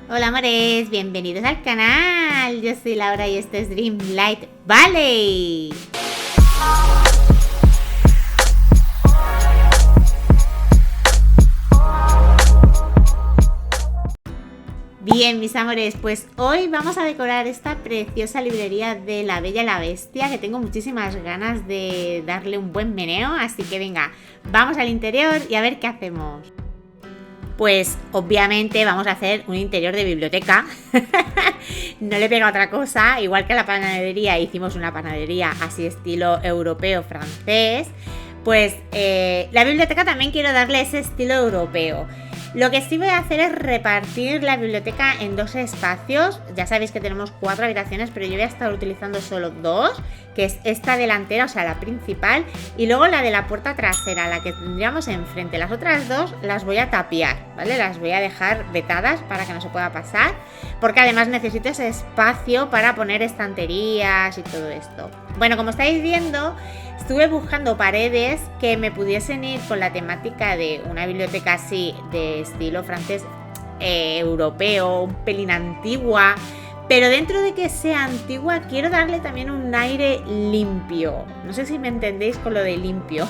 Hola amores, bienvenidos al canal. Yo soy Laura y esto es Dreamlight Valley. Bien, mis amores, pues hoy vamos a decorar esta preciosa librería de La Bella y la Bestia, que tengo muchísimas ganas de darle un buen meneo, así que venga, vamos al interior y a ver qué hacemos. Pues obviamente vamos a hacer un interior de biblioteca. No le pega otra cosa. Igual que a la panadería hicimos una panadería así estilo europeo francés, pues la biblioteca también quiero darle ese estilo europeo. Lo que sí voy a hacer es repartir la biblioteca en dos espacios. Ya sabéis que tenemos 4 habitaciones, pero yo voy a estar utilizando solo 2, que es esta delantera, o sea, la principal, y luego la de la puerta trasera, la que tendríamos enfrente. Las otras 2 las voy a tapiar, ¿vale? Las voy a dejar vetadas para que no se pueda pasar, porque además necesito ese espacio para poner estanterías y todo esto. Bueno, como estáis viendo, estuve buscando paredes que me pudiesen ir con la temática de una biblioteca así de estilo francés, europeo, un pelín antigua, pero dentro de que sea antigua quiero darle también un aire limpio. No sé si me entendéis con lo de limpio.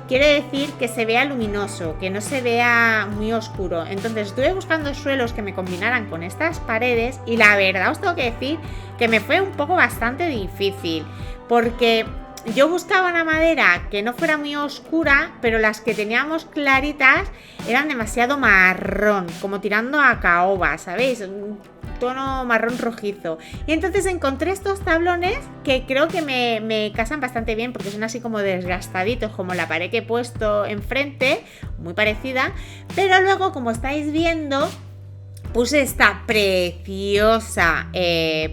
Quiero decir que se vea luminoso, que no se vea muy oscuro. Entonces estuve buscando suelos que me combinaran con estas paredes y la verdad os tengo que decir que me fue un poco bastante difícil, porque yo buscaba una madera que no fuera muy oscura, pero las que teníamos claritas eran demasiado marrón, como tirando a caoba, ¿sabéis? Un tono marrón rojizo. Y entonces encontré estos tablones que creo que me casan bastante bien, porque son así como desgastaditos, como la pared que he puesto enfrente, muy parecida. Pero luego, como estáis viendo, puse esta preciosa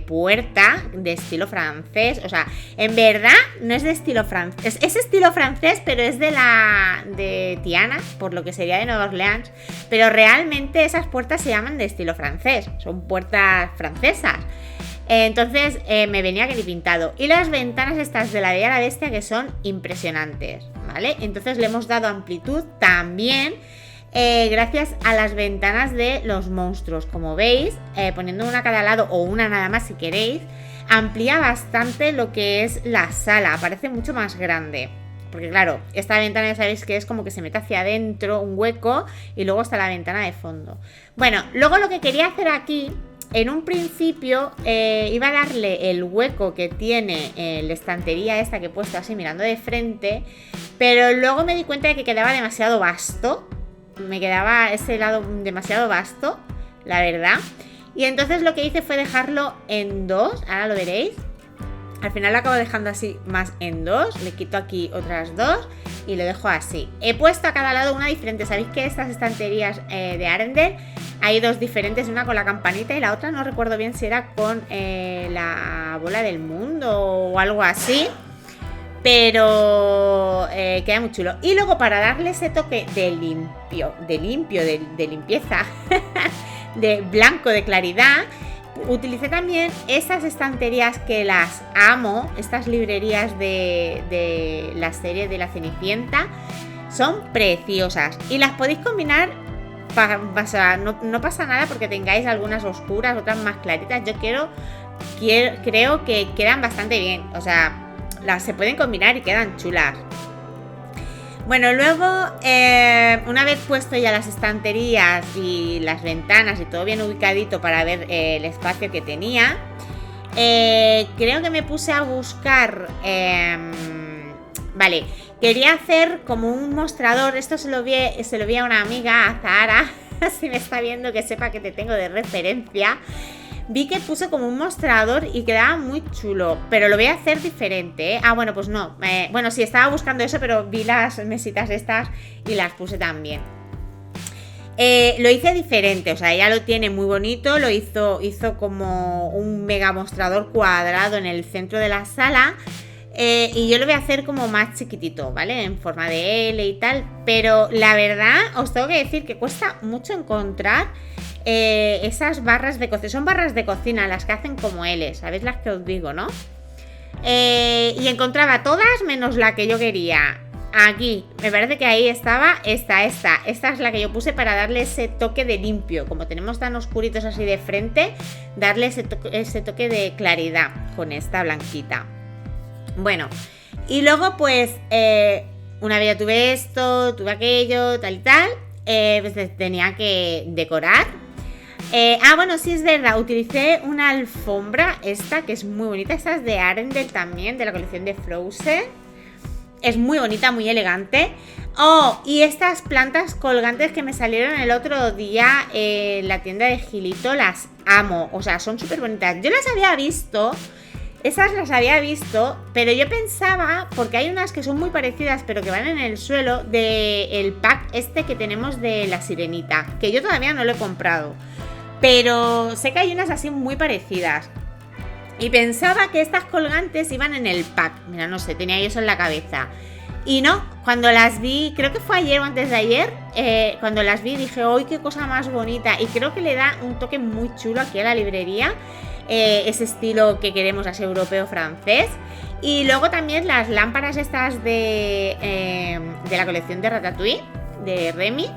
puerta de estilo francés. O sea, en verdad no es de estilo francés, es estilo francés, pero es de Tiana, por lo que sería de Nueva Orleans. Pero realmente esas puertas se llaman de estilo francés, son puertas francesas. Entonces me venía que ni pintado. Y las ventanas estas de La Bella y la Bestia, que son impresionantes, ¿vale? Entonces le hemos dado amplitud también, gracias a las ventanas de los monstruos. Como veis, poniendo una a cada lado o una nada más si queréis, amplía bastante lo que es la sala, parece mucho más grande. Porque claro, esta ventana ya sabéis que es como que se mete hacia adentro un hueco y luego está la ventana de fondo. Bueno, luego lo que quería hacer aquí, en un principio iba a darle el hueco que tiene la estantería esta que he puesto así mirando de frente, pero luego me di cuenta de que quedaba demasiado vasto. Me quedaba ese lado demasiado vasto, la verdad. Y entonces lo que hice fue dejarlo en 2. Ahora lo veréis. Al final lo acabo dejando así más en 2. Le quito aquí otras 2 y lo dejo así. He puesto a cada lado una diferente. Sabéis que estas estanterías de Arendelle hay 2 diferentes, una con la campanita y la otra no recuerdo bien si era con la bola del mundo o algo así. Pero queda muy chulo. Y luego, para darle ese toque de limpieza, de blanco, de claridad, utilicé también esas estanterías que las amo, estas librerías de la serie de la Cenicienta. Son preciosas y las podéis combinar. No pasa nada porque tengáis algunas oscuras, otras más claritas. Yo creo que quedan bastante bien. O sea, se pueden combinar y quedan chulas. Bueno, luego una vez puesto ya las estanterías y las ventanas y todo bien ubicadito para ver el espacio que tenía, creo que me puse a buscar, vale, quería hacer como un mostrador. Esto se lo vi a una amiga, a Zahara, si me está viendo, que sepa que te tengo de referencia. Vi que puso como un mostrador y quedaba muy chulo, pero lo voy a hacer diferente, ¿eh? Bueno, pues no. Bueno, sí, estaba buscando eso, pero vi las mesitas estas y las puse también. Lo hice diferente, o sea, ella lo tiene muy bonito, lo hizo como un mega mostrador cuadrado en el centro de la sala. Y yo lo voy a hacer como más chiquitito, ¿vale? En forma de L y tal. Pero la verdad, os tengo que decir que cuesta mucho encontrar esas barras de cocina. Son barras de cocina las que hacen como L, ¿sabéis las que os digo, no? Y encontraba todas menos la que yo quería. aquí, me parece que ahí estaba esta es la que yo puse para darle ese toque de limpio, como tenemos tan oscuritos así de frente, darle ese toque de claridad con esta blanquita. Bueno, y luego pues una vez ya tuve esto, tuve aquello, tal y tal, pues tenía que decorar. Bueno, sí es verdad, utilicé una alfombra esta que es muy bonita, esta es de Arendelle también, de la colección de Frozen. Es muy bonita, muy elegante. Y estas plantas colgantes que me salieron el otro día en la tienda de Gilito, las amo. O sea, son súper bonitas. Yo las había visto, esas las había visto, pero yo pensaba, porque hay unas que son muy parecidas, pero que van en el suelo, del pack este que tenemos de la sirenita, que yo todavía no lo he comprado. Pero sé que hay unas así muy parecidas. Y pensaba que estas colgantes iban en el pack. Mira, no sé, tenía yo eso en la cabeza. Y no, cuando las vi, creo que fue ayer o antes de ayer, cuando las vi dije, ¡ay, qué cosa más bonita! Y creo que le da un toque muy chulo aquí a la librería. Ese estilo que queremos, así europeo francés. Y luego también las lámparas estas de la colección de Ratatouille, de Remy,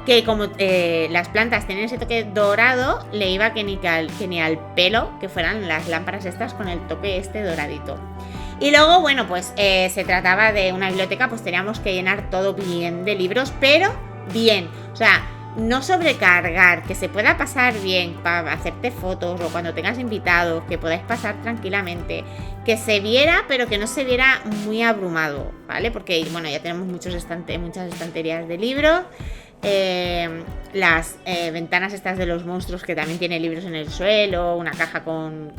que como las plantas tienen ese toque dorado, le iba que ni al pelo que fueran las lámparas estas con el toque este doradito. Y luego, bueno, pues se trataba de una biblioteca, pues teníamos que llenar todo bien de libros, pero bien, o sea, no sobrecargar, que se pueda pasar bien para hacerte fotos o cuando tengas invitados, que podáis pasar tranquilamente, que se viera, pero que no se viera muy abrumado, ¿vale? Porque, bueno, ya tenemos muchas estanterías de libros. Las ventanas estas de los monstruos que también tiene libros en el suelo, una caja con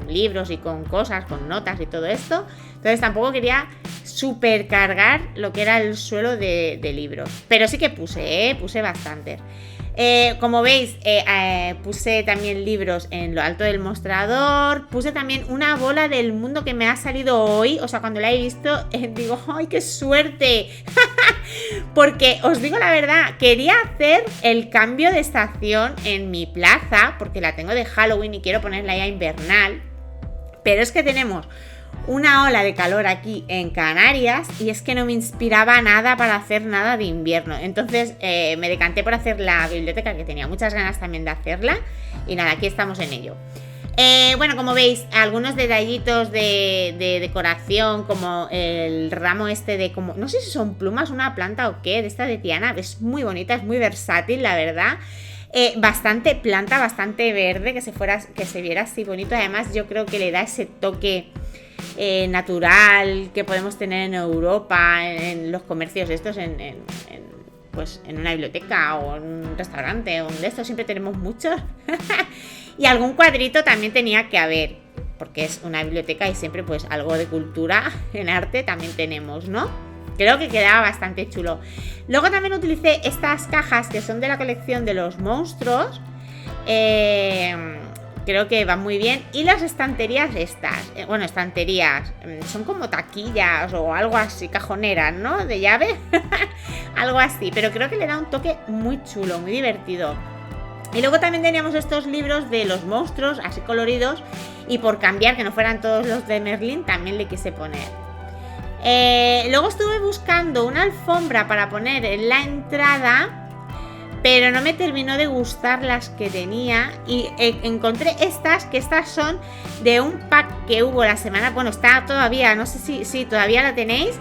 libros y con cosas, con notas y todo esto. Entonces tampoco quería supercargar lo que era el suelo de libros, pero sí que puse bastantes. Como veis, puse también libros en lo alto del mostrador. Puse también una bola del mundo que me ha salido hoy. O sea, cuando la he visto, digo, ¡ay, qué suerte! Porque os digo la verdad, quería hacer el cambio de estación en mi plaza, porque la tengo de Halloween y quiero ponerla ya invernal. Pero es que tenemos una ola de calor aquí en Canarias y es que no me inspiraba nada para hacer nada de invierno. Entonces me decanté por hacer la biblioteca, que tenía muchas ganas también de hacerla. Y nada, aquí estamos en ello. Bueno, como veis, algunos detallitos de decoración, como el ramo este de como, no sé si son plumas, una planta o qué, de esta de Tiana. Es muy bonita, es muy versátil, la verdad. Bastante planta, bastante verde, que se viera así bonito. Además, yo creo que le da ese toque natural que podemos tener en Europa, en los comercios estos, pues en una biblioteca o en un restaurante o de estos siempre tenemos muchos. Y algún cuadrito también tenía que haber, porque es una biblioteca y siempre pues algo de cultura en arte también tenemos, ¿no? Creo que quedaba bastante chulo. Luego también utilicé estas cajas que son de la colección de los monstruos. Creo que van muy bien. Y las estanterías estas, estanterías, son como taquillas o algo así, cajoneras, ¿no? De llave, algo así, pero creo que le da un toque muy chulo, muy divertido. Y luego también teníamos estos libros de los monstruos, así coloridos, y por cambiar, que no fueran todos los de Merlín, también le quise poner. Luego estuve buscando una alfombra para poner en la entrada, pero no me terminó de gustar las que tenía y encontré estas, que estas son de un pack que hubo la semana, bueno, está todavía, no sé si todavía la tenéis,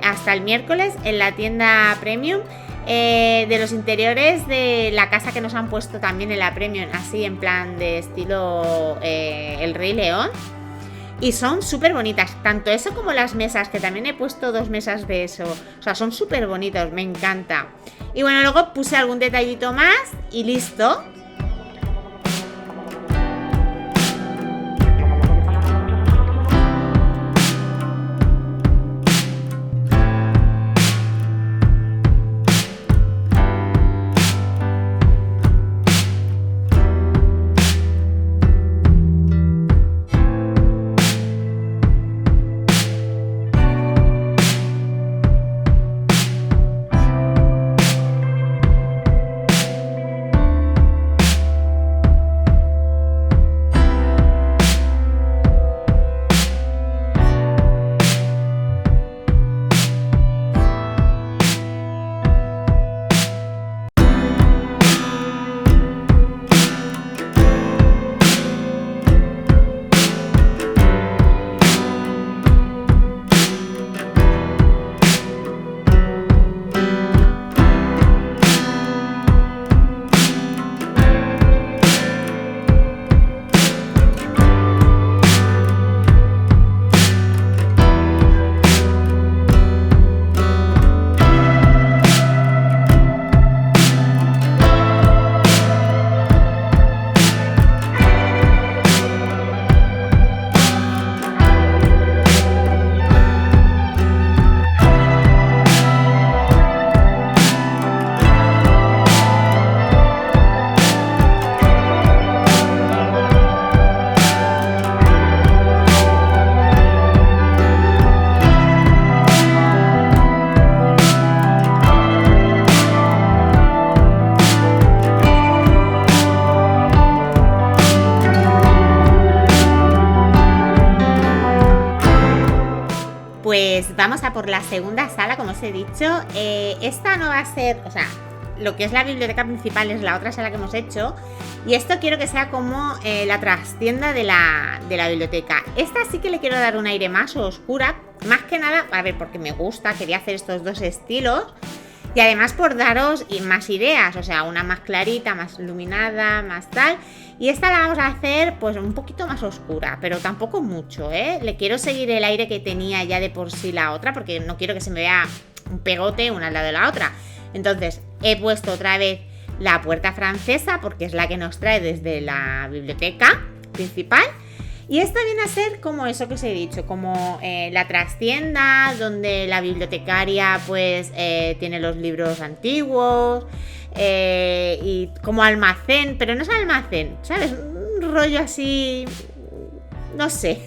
hasta el miércoles en la tienda Premium, de los interiores de la casa que nos han puesto también en la Premium, así en plan de estilo El Rey León. Y son súper bonitas, tanto eso como las mesas, que también he puesto 2 mesas de eso. O sea, son súper bonitos, me encanta. Y bueno, luego puse algún detallito más y listo. pues vamos a por la segunda sala, como os he dicho. Esta no va a ser, o sea, lo que es la biblioteca principal es la otra sala que hemos hecho. Y esto quiero que sea como la trastienda de la biblioteca. Esta sí que le quiero dar un aire más oscura. Más que nada, a ver, porque me gusta, quería hacer estos dos estilos. Y además por daros más ideas, o sea, una más clarita, más iluminada, más tal. Y esta la vamos a hacer pues un poquito más oscura, pero tampoco mucho, ¿eh? Le quiero seguir el aire que tenía ya de por sí la otra, porque no quiero que se me vea un pegote una al lado de la otra. Entonces he puesto otra vez la puerta francesa, porque es la que nos trae desde la biblioteca principal. Y esto viene a ser como eso que os he dicho, como la trastienda, donde la bibliotecaria pues tiene los libros antiguos, y como almacén, pero no es almacén, ¿sabes? Un rollo así, no sé.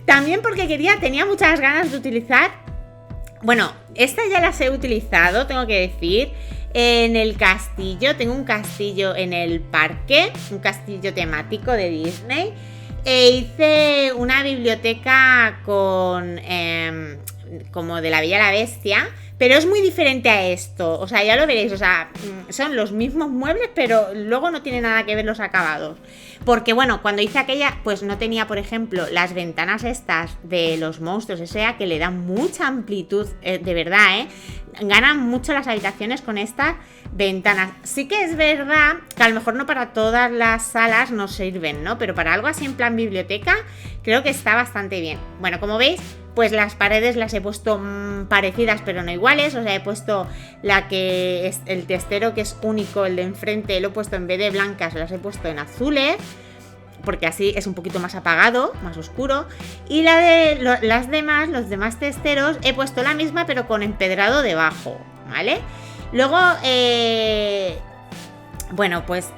También porque tenía muchas ganas de utilizar, bueno, estas ya las he utilizado, tengo que decir. En el castillo, tengo un castillo en el parque, un castillo temático de Disney. Hice una biblioteca con como de la Bella y la Bestia, pero es muy diferente a esto. O sea, ya lo veréis, o sea, son los mismos muebles, pero luego no tiene nada que ver los acabados. Porque bueno, cuando hice aquella, pues no tenía, por ejemplo, las ventanas estas de los monstruos, o sea, que le dan mucha amplitud, de verdad, ganan mucho las habitaciones con estas ventanas. Sí que es verdad que a lo mejor no para todas las salas nos sirven, ¿no? Pero para algo así en plan biblioteca, creo que está bastante bien. Bueno, como veis, pues las paredes las he puesto parecidas pero no iguales. O sea, he puesto la que es el testero, que es único, el de enfrente, lo he puesto en vez de blancas, las he puesto en azules, porque así es un poquito más apagado, más oscuro. Y las demás, los demás testeros, he puesto la misma pero con empedrado debajo, ¿vale? Luego, bueno, pues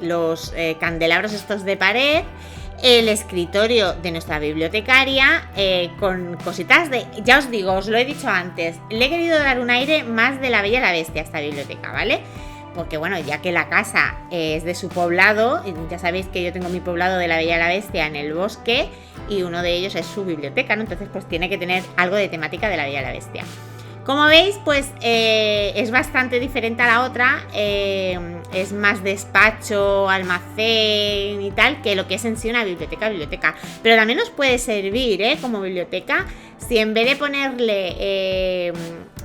los candelabros estos de pared, el escritorio de nuestra bibliotecaria, con cositas de... Ya os digo, os lo he dicho antes, le he querido dar un aire más de la Bella y la Bestia a esta biblioteca, ¿vale? Porque bueno, ya que la casa es de su poblado, ya sabéis que yo tengo mi poblado de la Bella y la Bestia en el bosque, y uno de ellos es su biblioteca, ¿no? Entonces pues tiene que tener algo de temática de la Bella y la Bestia. Como veis, pues es bastante diferente a la otra, es más despacho, almacén y tal, que lo que es en sí una biblioteca. Pero también os puede servir, como biblioteca, si en vez de ponerle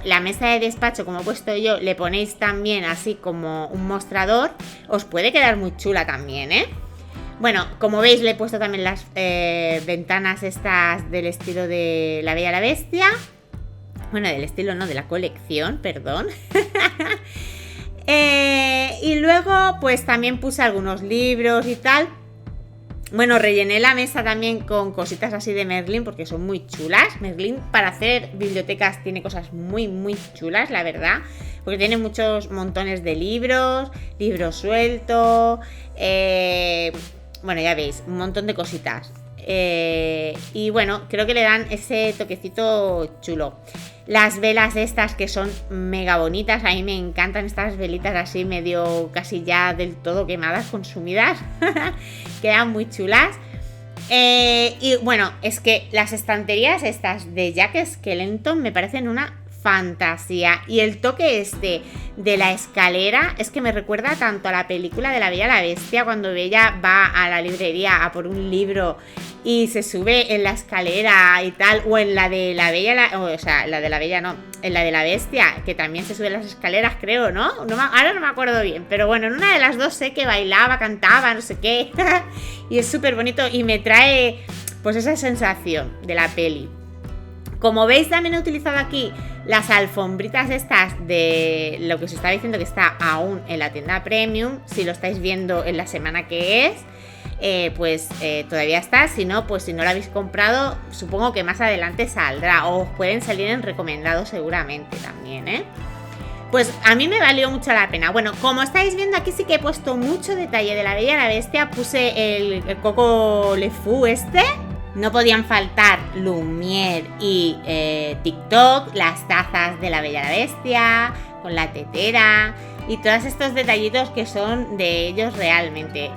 la mesa de despacho como he puesto yo, le ponéis también así como un mostrador, os puede quedar muy chula también, Bueno, como veis, le he puesto también las ventanas estas del estilo de la Bella y la Bestia. Bueno, del estilo no, de la colección, perdón. Y luego pues también puse algunos libros y tal. Bueno, rellené la mesa también con cositas así de Merlín, porque son muy chulas. Merlín para hacer bibliotecas tiene cosas muy, muy chulas, la verdad. Porque tiene muchos montones de libros sueltos. Bueno, ya veis, un montón de cositas. Y bueno, creo que le dan ese toquecito chulo. Las velas estas que son mega bonitas, a mí me encantan estas velitas así medio casi ya del todo quemadas, consumidas. Quedan muy chulas. Y bueno, es que las estanterías estas de Jack Skellington me parecen una fantasía. Y el toque este de la escalera es que me recuerda tanto a la película de la Bella y la Bestia, cuando Bella va a la librería a por un libro y se sube en la escalera y tal, o en la de la Bella, o sea, la de la Bella no, en la de la Bestia, que también se sube las escaleras, creo, ¿no? Ahora no me acuerdo bien, pero bueno, en una de las dos sé que bailaba, cantaba, no sé qué, y es súper bonito y me trae pues esa sensación de la peli. Como veis, también he utilizado aquí las alfombritas estas de lo que os estaba diciendo, que está aún en la tienda premium. Si lo estáis viendo en la semana que es, pues todavía está. Si no, pues si no lo habéis comprado, supongo que más adelante saldrá, o os pueden salir en recomendados seguramente también, Pues a mí me valió mucho la pena. Bueno, como estáis viendo, aquí sí que he puesto mucho detalle de la Bella y la Bestia. Puse el Coco Le Fou este. No podían faltar Lumière y TikTok, las tazas de la Bella y la Bestia, con la tetera. y todos estos detallitos que son de ellos realmente.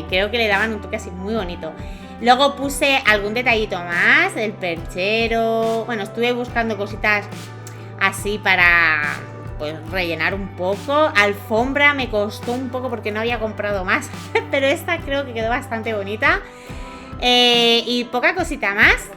Creo que le daban un toque así muy bonito. Luego puse algún detallito más, el perchero. Bueno, estuve buscando cositas así para pues rellenar un poco. Alfombra me costó un poco porque no había comprado más, pero esta creo que quedó bastante bonita. Y poca cosita más.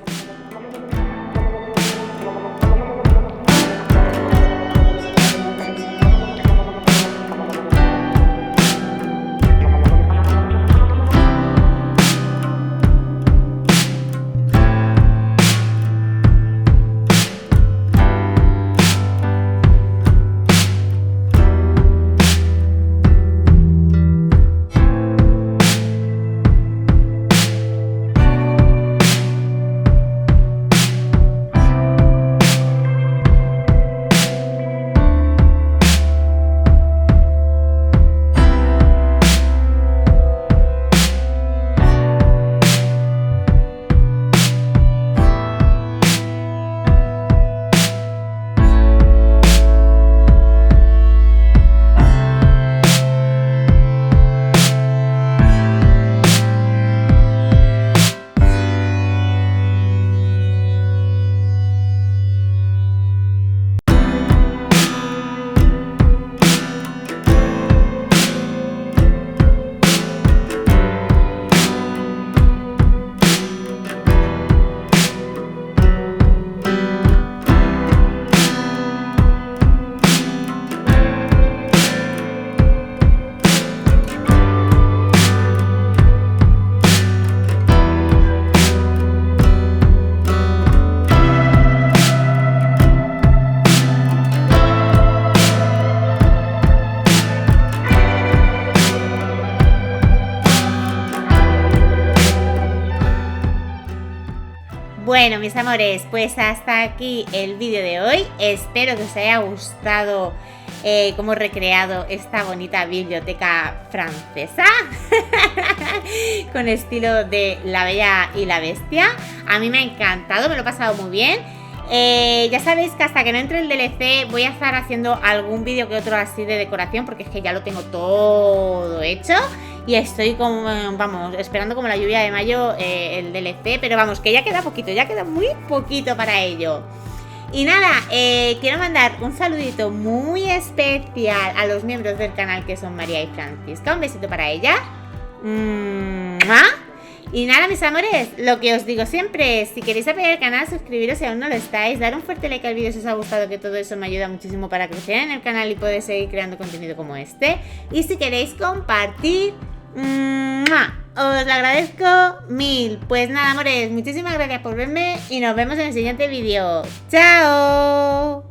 Bueno, mis amores, pues hasta aquí el vídeo de hoy. Espero que os haya gustado cómo he recreado esta bonita biblioteca francesa con estilo de La Bella y la Bestia. A mí me ha encantado, me lo he pasado muy bien. Ya sabéis que hasta que no entre el DLC voy a estar haciendo algún vídeo que otro así de decoración, porque es que ya lo tengo todo hecho. Y estoy como, vamos, esperando como la lluvia de mayo el DLC. Pero vamos, que ya queda poquito, ya queda muy poquito para ello. Y nada, quiero mandar un saludito muy especial a los miembros del canal que son María y Francisca. Un besito para ellas. Y nada, mis amores, lo que os digo siempre es, si queréis apoyar el canal, suscribiros si aún no lo estáis, dar un fuerte like al vídeo si os ha gustado, que todo eso me ayuda muchísimo para crecer en el canal y poder seguir creando contenido como este. Y si queréis compartir, os lo agradezco mil. Pues nada, amores, muchísimas gracias por verme y nos vemos en el siguiente vídeo. ¡Chao!